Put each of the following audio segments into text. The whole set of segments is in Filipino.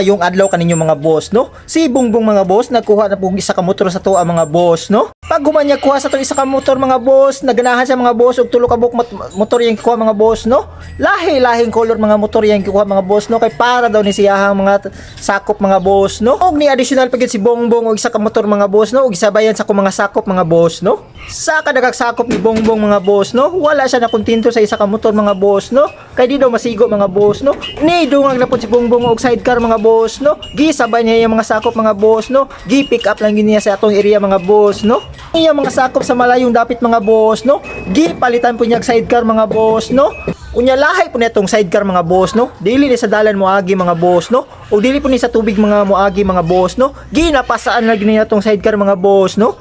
Maayong adlaw kaninyo mga boss no. Si Bongbong mga boss nagkuha na pug isa ka motor sa tuwa mga boss no. Pag humanya kuha sa tong isa ka motor mga boss, naganahan siya mga boss og tulo ka buk motor yang kuha mga boss no. Lahi-lahing color mga motor yang kuha mga boss no kay para daw ni siyahang mga sakop mga boss no. Og ni additional pagit si Bongbong og isa ka motor mga boss no og isabayan sa mga sakop mga boss no. Sa kadagag sakop ni Bongbong mga boss no, wala siya nakontento sa isa ka motor mga boss no. Kay di daw masigo mga boss no. Ni dungag na pud si Bongbong og sidecar mga boss no. Gisabay niya yung mga sakop mga boss no. Gi-pick up lang niya sa atong area mga boss no. Iya mga sakop sa malayong dapit mga boss no. Gipalitan po niya sidecar mga boss no. Unya lahay po netong sidecar mga boss no. Dili ni sa dalan moagi mga boss no. O dili po ni sa tubig mga moagi mga boss no. Ginapasaan lagi niya tong sidecar mga boss no.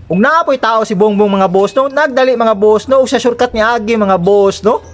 Ug naapoy tao si Bongbong mga boss no, nagdali mga boss no, ug sa shortcut niya agi mga boss no.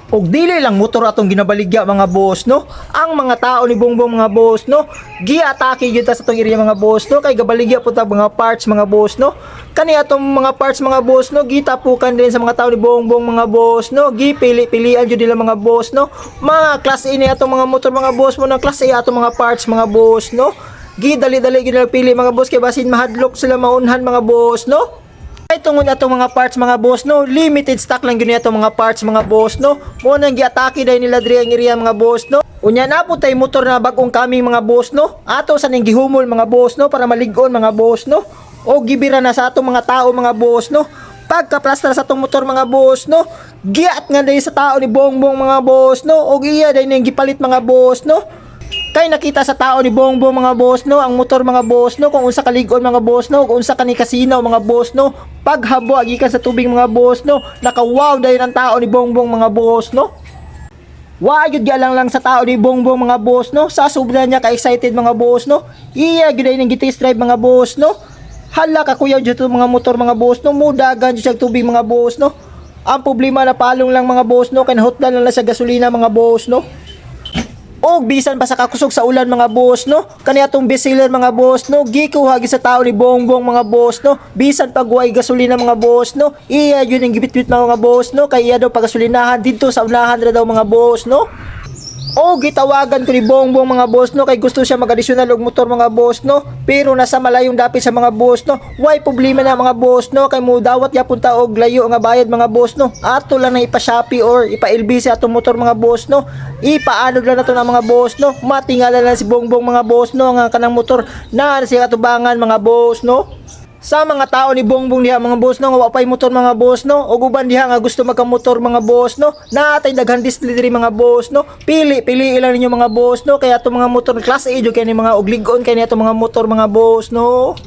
Og dili lang motor atong ginabaligya mga boss no. Ang mga tao ni Bongbong mga boss no, giatake gyud ta sa tong area mga boss no, kay gabaligya po ta mga parts mga boss no. Kani atong mga parts mga boss no, gitapukan din sa mga tao ni Bongbong mga boss no, gipili-pilian gyud nila mga boss no. Mga class A ni atong mga motor mga boss mo, na class A atong mga parts mga boss no. Gidali-dali gyud pili mga boss kay basin mahadlok sila maunhan mga boss no. Ay tungod atong mga parts mga boss no, limited stock lang gyud atong mga parts mga boss no. Mo nang giatake dai nila diri ang area mga boss no. Unya na po tay motor na bag-ong kaming mga boss no. Ato sa ning gihumol mga boss no para malig-on mga boss no. O gibira na sa atong mga tao mga boss no. Pagka-plaster sa atong motor mga boss no, giat nga dai sa tao ni Bongbong mga boss no. Og iya dai ning gipalit mga boss no. Kay nakita sa tao ni Bongbong mga boss no, ang motor mga boss no, kung unsa kalig-on mga boss no, kung unsa kani kasino mga boss no, paghabo gikan sa tubig mga boss no, naka-wow dahil ang tao ni Bongbong mga boss no. Wa gyud lang sa tao ni Bongbong mga boss no, sa sobra niya ka excited mga boss no. Iya gyud ning gitest drive mga boss no. Hala ka kuyaw jud mga motor mga boss no, mudagan jud sa tubig mga boss no. Ang problema na palong lang mga boss no, kay nahutdan lang sa gasolina mga boss no. O bisan pa sa kakusog sa ulan mga boss no, kani atong bestseller mga boss no, gikuha gi sa tao ni Bongbong mga boss no, bisan pag way gasolina mga boss no, iya yun ang gibit-bit mga boss no, kay iya daw pagasolinahan dito sa unahan ra daw mga boss no. O gitawagan ko ni Bongbong mga boss no, kay gusto siya mag-additional og motor mga boss no, pero nasa malayong dapit sa mga boss no. Why problema na mga boss no, kay mo dawat ya punta og layo nga bayad mga boss no. Ato lang na ipa-Shopee or ipa-LB sa atong motor mga boss no. Ipaanod lang nato na mga boss no. Matingala lang si Bongbong mga boss no, nga kanang motor na siya katubangan mga boss no. Sa mga tao ni Bongbong diha mga boss no, nga wapay motor mga boss no, o uban diha nga gusto magka-motor mga boss no, natay daghan display diri mga boss no. Pili lang ninyo mga boss no, kaya ato mga motor class A jud kay ni mga uglig-on kay ni ato mga motor mga boss no.